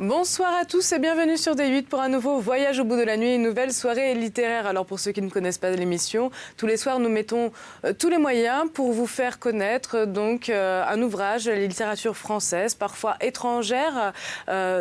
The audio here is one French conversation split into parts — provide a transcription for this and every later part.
Bonsoir à tous et bienvenue sur D8 pour un nouveau voyage au bout de la nuit, une nouvelle soirée littéraire. Alors pour ceux qui ne connaissent pas l'émission, tous les soirs nous mettons tous les moyens pour vous faire connaître donc un ouvrage, la littérature française, parfois étrangère,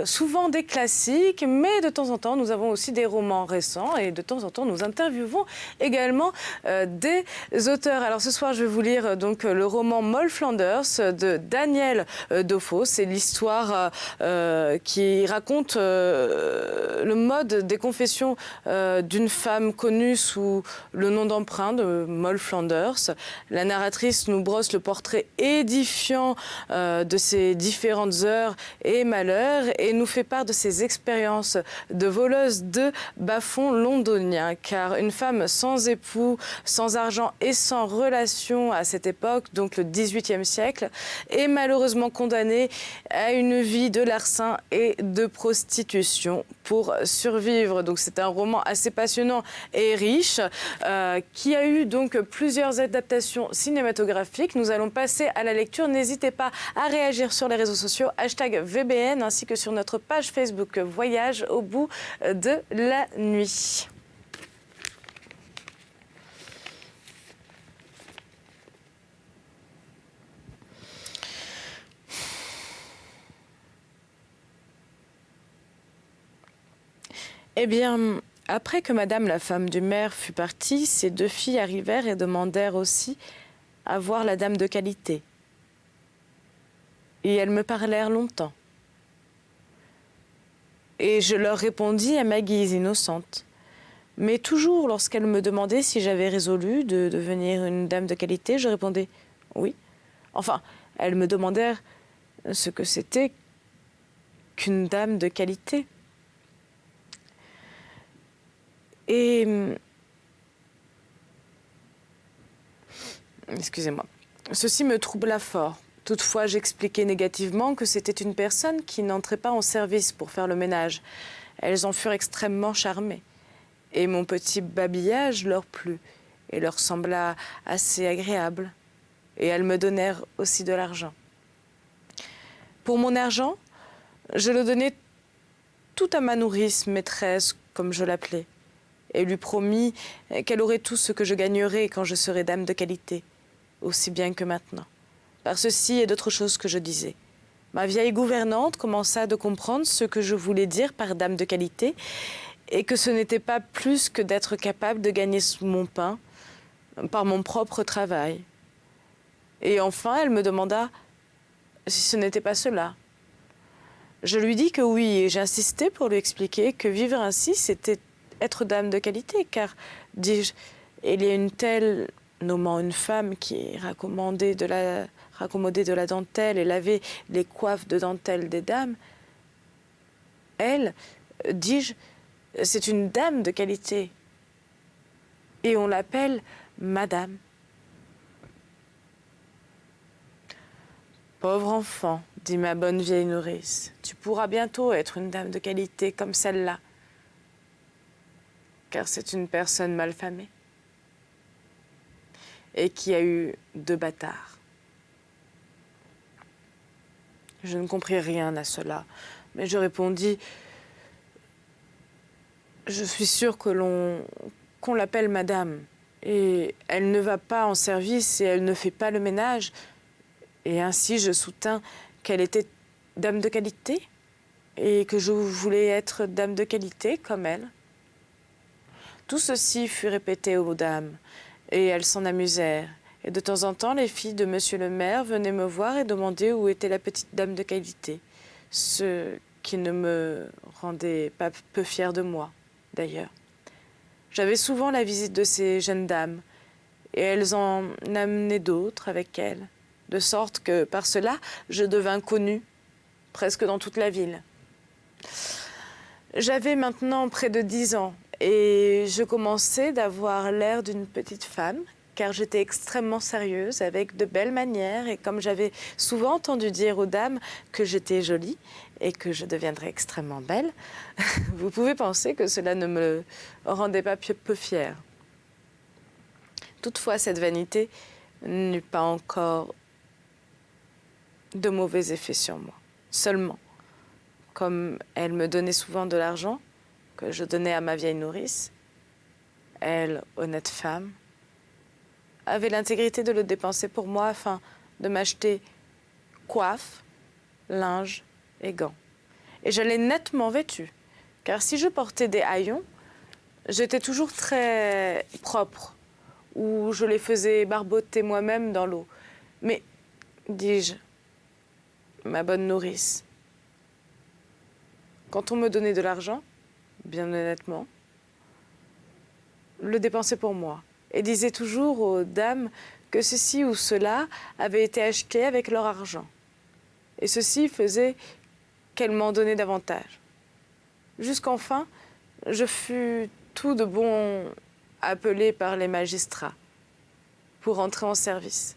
souvent des classiques, mais de temps en temps nous avons aussi des romans récents et de temps en temps nous interviewons également des auteurs. Alors ce soir je vais vous lire donc le roman Moll Flanders de Daniel Defoe. C'est l'histoire qui raconte le mode des confessions d'une femme connue sous le nom d'emprunt de Moll Flanders. La narratrice nous brosse le portrait édifiant de ses différentes heures et malheurs et nous fait part de ses expériences de voleuse de bas-fonds londoniens. Car une femme sans époux, sans argent et sans relation à cette époque, donc le XVIIIe siècle, est malheureusement condamnée à une vie de larcin et de prostitution pour survivre. Donc c'est un roman assez passionnant et riche qui a eu donc plusieurs adaptations cinématographiques. Nous allons passer à la lecture. N'hésitez pas à réagir sur les réseaux sociaux #VBN ainsi que sur notre page Facebook Voyage au bout de la nuit. Eh bien, après que Madame la femme du maire fut partie, ses deux filles arrivèrent et demandèrent aussi à voir la dame de qualité. Et elles me parlèrent longtemps. Et je leur répondis à ma guise innocente. Mais toujours, lorsqu'elles me demandaient si j'avais résolu de devenir une dame de qualité, je répondais oui. Enfin, elles me demandèrent ce que c'était qu'une dame de qualité. Et excusez-moi, ceci me troubla fort. Toutefois, j'expliquai négativement que c'était une personne qui n'entrait pas en service pour faire le ménage. Elles en furent extrêmement charmées. Et mon petit babillage leur plut et leur sembla assez agréable. Et elles me donnèrent aussi de l'argent. Pour mon argent, je le donnai tout à ma nourrice, maîtresse, comme je l'appelais, et lui promis qu'elle aurait tout ce que je gagnerais quand je serais dame de qualité, aussi bien que maintenant. Par ceci et d'autres choses que je disais. Ma vieille gouvernante commença de comprendre ce que je voulais dire par dame de qualité et que ce n'était pas plus que d'être capable de gagner mon pain par mon propre travail. Et enfin, elle me demanda si ce n'était pas cela. Je lui dis que oui, et j'insistais pour lui expliquer que vivre ainsi, c'était être dame de qualité, car, dis-je, il y a une telle, nommant une femme qui est raccommodée de la dentelle et lavait les coiffes de dentelle des dames. Elle, dis-je, c'est une dame de qualité. Et on l'appelle Madame. Pauvre enfant, dit ma bonne vieille nourrice, tu pourras bientôt être une dame de qualité comme celle-là. Car c'est une personne malfamée et qui a eu 2 bâtards. Je ne compris rien à cela, mais je répondis « Je suis sûre qu'on l'appelle Madame, et elle ne va pas en service et elle ne fait pas le ménage. » Et ainsi je soutins qu'elle était dame de qualité et que je voulais être dame de qualité comme elle. Tout ceci fut répété aux dames, et elles s'en amusèrent. Et de temps en temps, les filles de monsieur le maire venaient me voir et demandaient où était la petite dame de qualité, ce qui ne me rendait pas peu fière de moi, d'ailleurs. J'avais souvent la visite de ces jeunes dames, et elles en amenaient d'autres avec elles, de sorte que, par cela, je devins connue, presque dans toute la ville. J'avais maintenant près de 10 ans, et je commençais d'avoir l'air d'une petite femme, car j'étais extrêmement sérieuse, avec de belles manières, et comme j'avais souvent entendu dire aux dames que j'étais jolie et que je deviendrais extrêmement belle, vous pouvez penser que cela ne me rendait pas peu fière. Toutefois, cette vanité n'eut pas encore de mauvais effets sur moi. Seulement, comme elle me donnait souvent de l'argent que je donnais à ma vieille nourrice, elle, honnête femme, avait l'intégrité de le dépenser pour moi afin de m'acheter coiffe, linge et gants. Et je l'ai nettement vêtue, car si je portais des haillons, j'étais toujours très propre, ou je les faisais barboter moi-même dans l'eau. Mais, dis-je, ma bonne nourrice, quand on me donnait de l'argent, bien honnêtement, le dépensait pour moi et disait toujours aux dames que ceci ou cela avait été acheté avec leur argent. Et ceci faisait qu'elles m'en donnaient davantage. Jusqu'enfin, je fus tout de bon appelé par les magistrats pour entrer en service.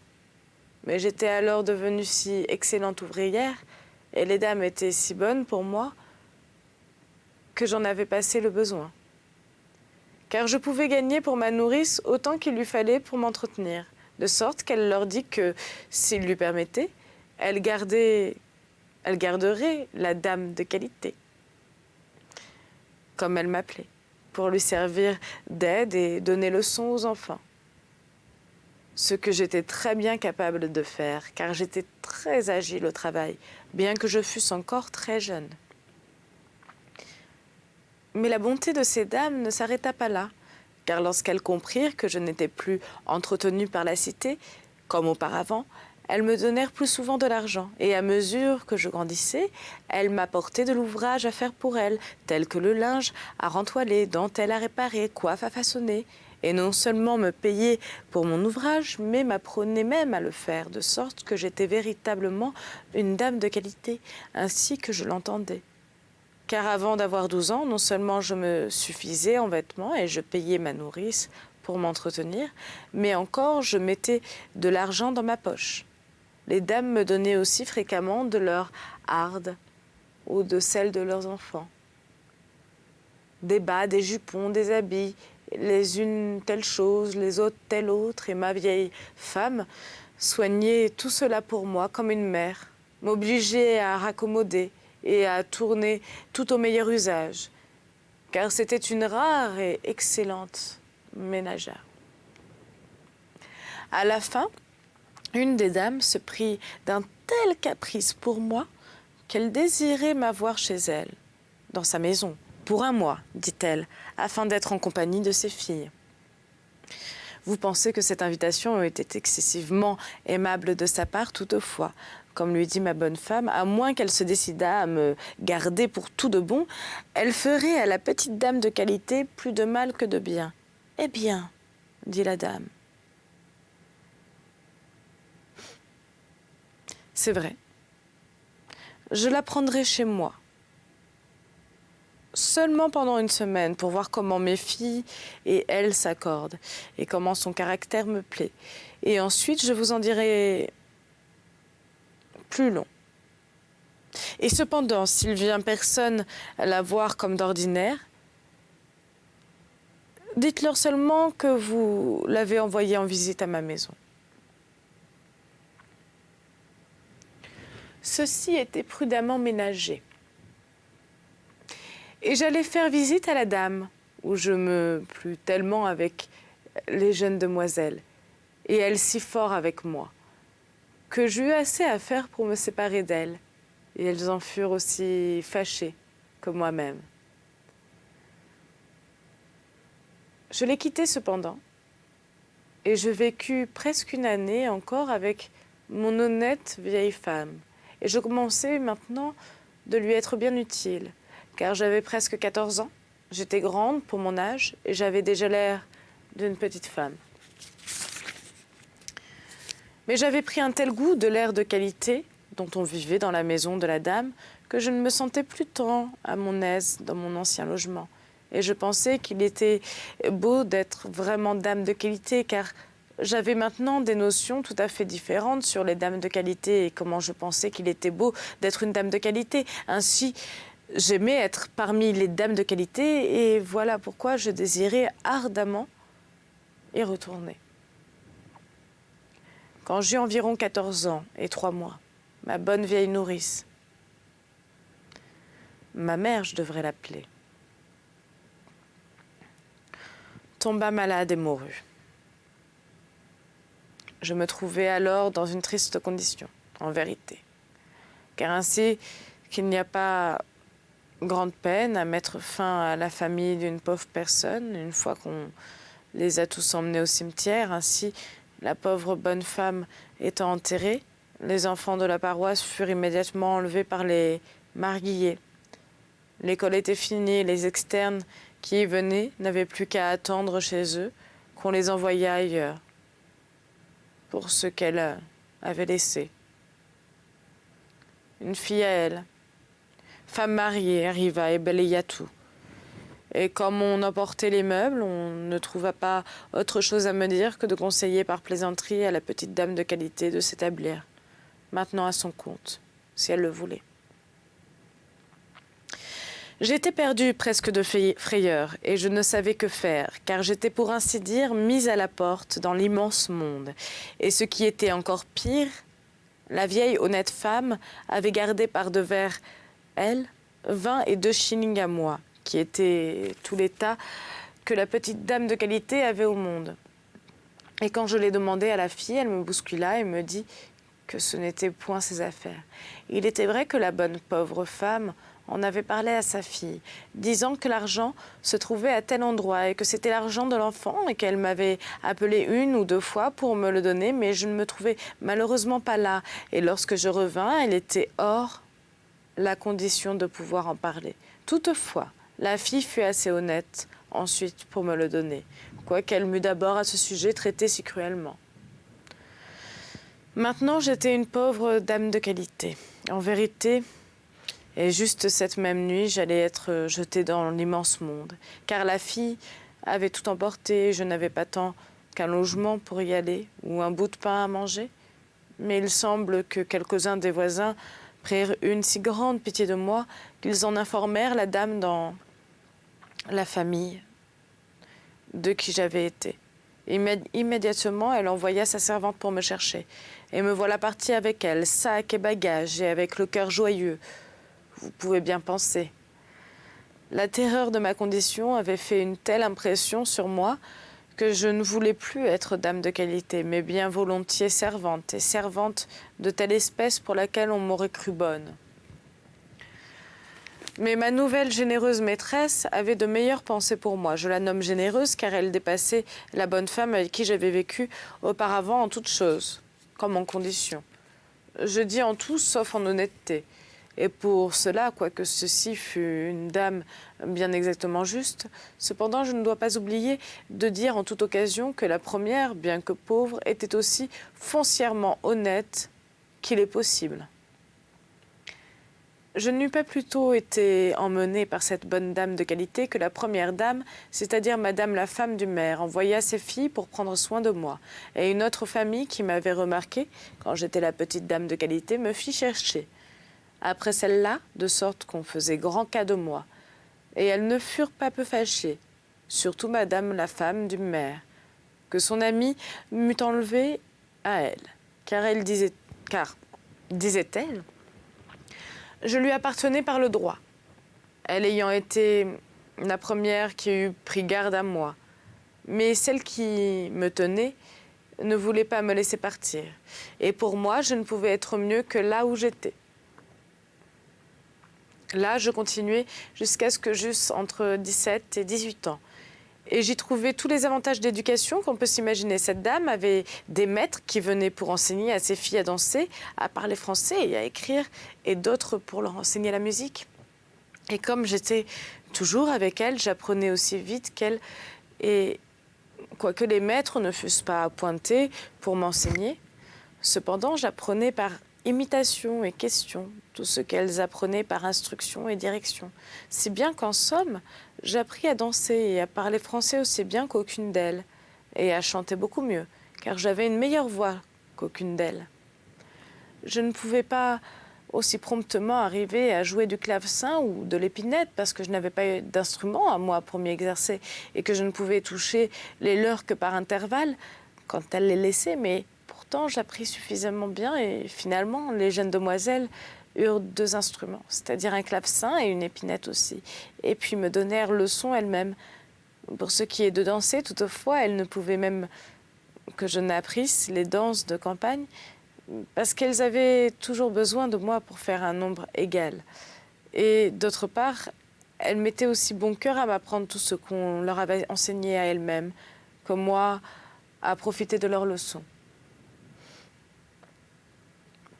Mais j'étais alors devenue si excellente ouvrière et les dames étaient si bonnes pour moi que j'en avais passé le besoin. Car je pouvais gagner pour ma nourrice autant qu'il lui fallait pour m'entretenir, de sorte qu'elle leur dit que, s'il lui permettait, elle garderait la dame de qualité, comme elle m'appelait, pour lui servir d'aide et donner leçon aux enfants. Ce que j'étais très bien capable de faire, car j'étais très agile au travail, bien que je fusse encore très jeune. Mais la bonté de ces dames ne s'arrêta pas là, car lorsqu'elles comprirent que je n'étais plus entretenue par la cité, comme auparavant, elles me donnèrent plus souvent de l'argent, et à mesure que je grandissais, elles m'apportaient de l'ouvrage à faire pour elles, tel que le linge à rentoiler, dentelle à réparer, coiffe à façonner, et non seulement me payaient pour mon ouvrage, mais m'apprenaient même à le faire, de sorte que j'étais véritablement une dame de qualité, ainsi que je l'entendais. Car avant d'avoir 12 ans, non seulement je me suffisais en vêtements et je payais ma nourrice pour m'entretenir, mais encore je mettais de l'argent dans ma poche. Les dames me donnaient aussi fréquemment de leur harde ou de celle de leurs enfants. Des bas, des jupons, des habits, les unes telle chose, les autres telle autre, et ma vieille femme soignait tout cela pour moi comme une mère, m'obligeait à raccommoder et à tourner tout au meilleur usage, car c'était une rare et excellente ménagère. À la fin, une des dames se prit d'un tel caprice pour moi qu'elle désirait m'avoir chez elle, dans sa maison, pour un mois, dit-elle, afin d'être en compagnie de ses filles. Vous pensez que cette invitation était excessivement aimable de sa part toutefois. Comme lui dit ma bonne femme, à moins qu'elle se décidât à me garder pour tout de bon, elle ferait à la petite dame de qualité plus de mal que de bien. « Eh bien, dit la dame. C'est vrai. Je la prendrai chez moi. Seulement pendant une semaine pour voir comment mes filles et elle s'accordent et comment son caractère me plaît. Et ensuite, je vous en dirai plus long. Et cependant, s'il vient personne la voir comme d'ordinaire, dites-leur seulement que vous l'avez envoyée en visite à ma maison. » Ceci était prudemment ménagé. Et j'allais faire visite à la dame, où je me plus tellement avec les jeunes demoiselles, et elles si fort avec moi, que j'eus assez à faire pour me séparer d'elles, et elles en furent aussi fâchées que moi-même. Je les quittai cependant, et je vécus presque une année encore avec mon honnête vieille femme, et je commençais maintenant de lui être bien utile, car j'avais presque 14 ans, j'étais grande pour mon âge, et j'avais déjà l'air d'une petite femme. Mais j'avais pris un tel goût de l'air de qualité dont on vivait dans la maison de la dame que je ne me sentais plus tant à mon aise dans mon ancien logement. Et je pensais qu'il était beau d'être vraiment dame de qualité, car j'avais maintenant des notions tout à fait différentes sur les dames de qualité et comment je pensais qu'il était beau d'être une dame de qualité. Ainsi, j'aimais être parmi les dames de qualité et voilà pourquoi je désirais ardemment y retourner. Quand j'eus environ 14 ans et 3 mois, ma bonne vieille nourrice Ma mère, je devrais l'appeler, tomba malade et mourut. Je me trouvais alors dans une triste condition, en vérité, car ainsi qu'il n'y a pas grande peine à mettre fin à la famille d'une pauvre personne, une fois qu'on les a tous emmenés au cimetière. Ainsi, la pauvre bonne femme étant enterrée, les enfants de la paroisse furent immédiatement enlevés par les marguilliers. L'école était finie, les externes qui y venaient n'avaient plus qu'à attendre chez eux qu'on les envoyât ailleurs, pour ce qu'elle avait laissé. Une fille à elle, femme mariée, arriva et balaya tout. Et comme on emportait les meubles, on ne trouva pas autre chose à me dire que de conseiller par plaisanterie à la petite dame de qualité de s'établir, maintenant à son compte, si elle le voulait. J'étais perdue presque de frayeur, et je ne savais que faire, car j'étais pour ainsi dire mise à la porte dans l'immense monde. Et ce qui était encore pire, la vieille honnête femme avait gardé par devers elle 20 et 2 shillings à moi, qui était tout l'état que la petite dame de qualité avait au monde. Et quand je l'ai demandé à la fille, elle me bouscula et me dit que ce n'était point ses affaires. Il était vrai que la bonne pauvre femme en avait parlé à sa fille, disant que l'argent se trouvait à tel endroit et que c'était l'argent de l'enfant et qu'elle m'avait appelé 1 ou 2 fois pour me le donner, mais je ne me trouvais malheureusement pas là. Et lorsque je revins, elle était hors la condition de pouvoir en parler. Toutefois, la fille fut assez honnête ensuite pour me le donner, quoiqu'elle m'eût d'abord à ce sujet traité si cruellement. Maintenant, j'étais une pauvre dame de qualité. En vérité, et juste cette même nuit, j'allais être jetée dans l'immense monde, car la fille avait tout emporté, je n'avais pas tant qu'un logement pour y aller, ou un bout de pain à manger. Mais il semble que quelques-uns des voisins prirent une si grande pitié de moi qu'ils en informèrent la dame dans la famille de qui j'avais été. Immédiatement, elle envoya sa servante pour me chercher, et me voilà partie avec elle, sac et bagages, et avec le cœur joyeux. Vous pouvez bien penser. La terreur de ma condition avait fait une telle impression sur moi que je ne voulais plus être dame de qualité, mais bien volontiers servante, et servante de telle espèce pour laquelle on m'aurait cru bonne. Mais ma nouvelle généreuse maîtresse avait de meilleures pensées pour moi. Je la nomme généreuse car elle dépassait la bonne femme avec qui j'avais vécu auparavant en toutes choses, comme en conditions. Je dis en tout sauf en honnêteté. Et pour cela, quoique ceci fût une dame bien exactement juste, cependant je ne dois pas oublier de dire en toute occasion que la première, bien que pauvre, était aussi foncièrement honnête qu'il est possible. Je n'eus pas plutôt été emmenée par cette bonne dame de qualité que la première dame, c'est-à-dire madame la femme du maire, envoya ses filles pour prendre soin de moi, et une autre famille qui m'avait remarquée, quand j'étais la petite dame de qualité, me fit chercher. Après celle-là, de sorte qu'on faisait grand cas de moi, et elles ne furent pas peu fâchées, surtout madame la femme du maire, que son amie m'eût enlevée à elle, car disait-elle, je lui appartenais par le droit, elle ayant été la première qui eut pris garde à moi. Mais celle qui me tenait ne voulait pas me laisser partir. Et pour moi, je ne pouvais être mieux que là où j'étais. Là, je continuais jusqu'à ce que j'eusse entre 17 et 18 ans. Et j'y trouvais tous les avantages d'éducation qu'on peut s'imaginer. Cette dame avait des maîtres qui venaient pour enseigner à ses filles à danser, à parler français et à écrire, et d'autres pour leur enseigner la musique. Et comme j'étais toujours avec elle, j'apprenais aussi vite qu'elle, et quoique les maîtres ne fussent pas appointés pour m'enseigner, cependant j'apprenais par imitation et question tout ce qu'elles apprenaient par instruction et direction. Si bien qu'en somme, j'appris à danser et à parler français aussi bien qu'aucune d'elles, et à chanter beaucoup mieux, car j'avais une meilleure voix qu'aucune d'elles. Je ne pouvais pas aussi promptement arriver à jouer du clavecin ou de l'épinette parce que je n'avais pas d'instrument à moi pour m'y exercer et que je ne pouvais toucher les leurs que par intervalles quand elles les laissaient, mais pourtant j'appris suffisamment bien et finalement les jeunes demoiselles eurent 2 instruments, c'est-à-dire un clavecin et une épinette aussi, et puis me donnèrent leçon elles-mêmes. Pour ce qui est de danser, toutefois, elles ne pouvaient même que je n'apprisse les danses de campagne, parce qu'elles avaient toujours besoin de moi pour faire un nombre égal. Et d'autre part, elles mettaient aussi bon cœur à m'apprendre tout ce qu'on leur avait enseigné à elles-mêmes, comme moi, à profiter de leurs leçons.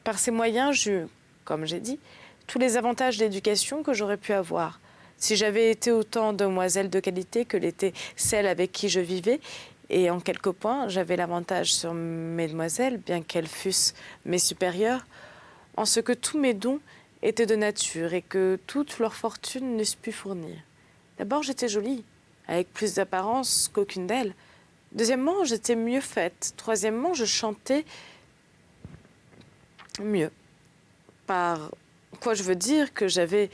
Par ces moyens, j'eus, comme j'ai dit, tous les avantages d'éducation que j'aurais pu avoir. Si j'avais été autant demoiselle de qualité que l'était celle avec qui je vivais, et en quelques points, j'avais l'avantage sur mesdemoiselles, bien qu'elles fussent mes supérieures, en ce que tous mes dons étaient de nature et que toute leur fortune n'eussent pu fournir. D'abord, j'étais jolie, avec plus d'apparence qu'aucune d'elles. Deuxièmement, j'étais mieux faite. Troisièmement, je chantais mieux. Par quoi je veux dire que j'avais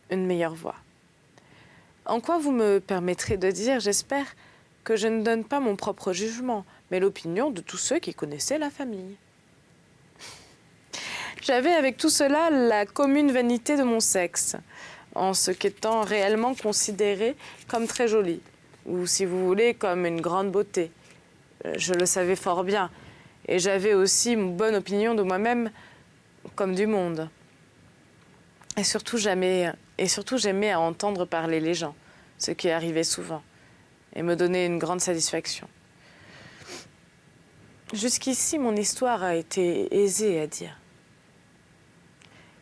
une meilleure voix. En quoi vous me permettrez de dire, j'espère, que je ne donne pas mon propre jugement, mais l'opinion de tous ceux qui connaissaient la famille. J'avais avec tout cela la commune vanité de mon sexe, en ce qu'étant réellement considérée comme très jolie, ou si vous voulez, comme une grande beauté. Je le savais fort bien, et j'avais aussi une bonne opinion de moi-même comme du monde. Et surtout, j'aimais à entendre parler les gens, ce qui arrivait souvent, et me donnait une grande satisfaction. Jusqu'ici, mon histoire a été aisée à dire.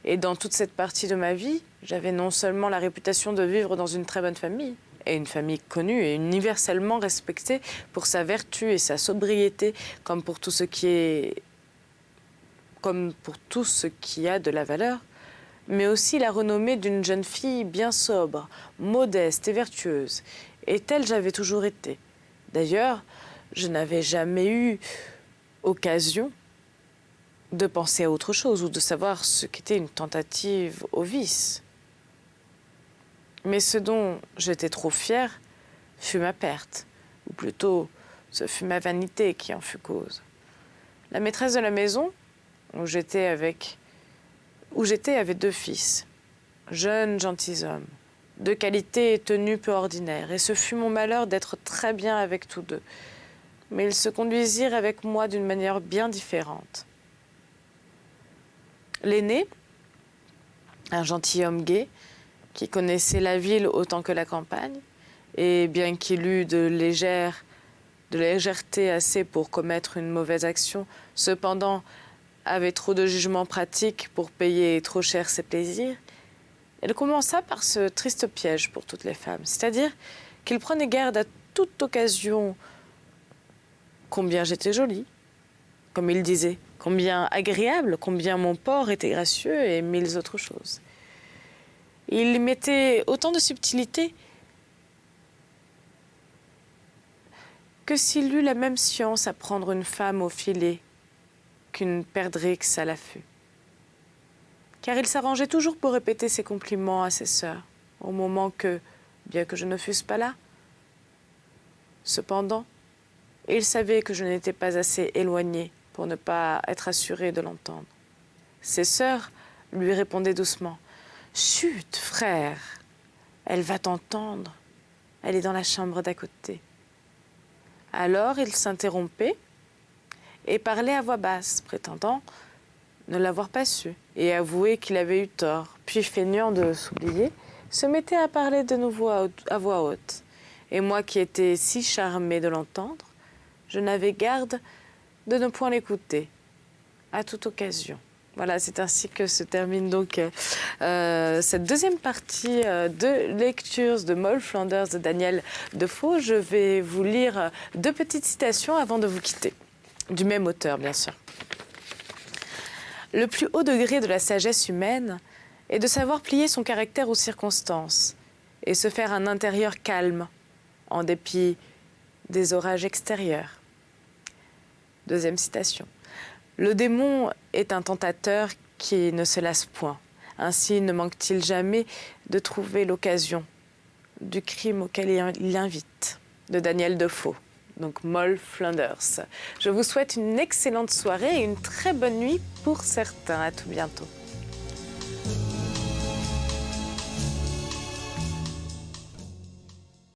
Et dans toute cette partie de ma vie, j'avais non seulement la réputation de vivre dans une très bonne famille, et une famille connue et universellement respectée pour sa vertu et sa sobriété, comme pour tout ce qui a de la valeur, mais aussi la renommée d'une jeune fille bien sobre, modeste et vertueuse. Et telle j'avais toujours été. D'ailleurs, je n'avais jamais eu occasion de penser à autre chose ou de savoir ce qu'était une tentative au vice. Mais ce dont j'étais trop fière fut ma perte, ou plutôt ce fut ma vanité qui en fut cause. La maîtresse de la maison, où j'étais avec 2 fils, jeunes gentilshommes, de qualité et tenue peu ordinaire, et ce fut mon malheur d'être très bien avec tous 2. Mais ils se conduisirent avec moi d'une manière bien différente. L'aîné, un gentilhomme gai, qui connaissait la ville autant que la campagne, et bien qu'il eût de légèreté assez pour commettre une mauvaise action, cependant avait trop de jugement pratique pour payer trop cher ses plaisirs, elle commença par ce triste piège pour toutes les femmes, c'est-à-dire qu'il prenait garde à toute occasion combien j'étais jolie, comme il disait, combien agréable, combien mon port était gracieux et 1000 autres choses. Il mettait autant de subtilité que s'il eut la même science à prendre une femme au filet qu'une perdrix à l'affût. Car il s'arrangeait toujours pour répéter ses compliments à ses sœurs, au moment que, bien que je ne fusse pas là, cependant, il savait que je n'étais pas assez éloignée pour ne pas être assurée de l'entendre. Ses sœurs lui répondaient doucement « Chut, frère, elle va t'entendre, elle est dans la chambre d'à côté. » Alors il s'interrompait et parlait à voix basse, prétendant ne l'avoir pas su, et avouait qu'il avait eu tort. Puis, feignant de s'oublier, se mettait à parler de nouveau à voix haute. Et moi qui étais si charmée de l'entendre, je n'avais garde de ne point l'écouter, à toute occasion. Voilà, c'est ainsi que se termine donc cette deuxième partie de lectures de Moll Flanders de Daniel Defoe. Je vais vous lire 2 petites citations avant de vous quitter, du même auteur, bien sûr. Le plus haut degré de la sagesse humaine est de savoir plier son caractère aux circonstances et se faire un intérieur calme, en dépit des orages extérieurs. Deuxième citation. Le démon est un tentateur qui ne se lasse point. Ainsi ne manque-t-il jamais de trouver l'occasion du crime auquel il invite. De Daniel Defoe. Donc Moll Flanders. Je vous souhaite une excellente soirée et une très bonne nuit pour certains. À tout bientôt.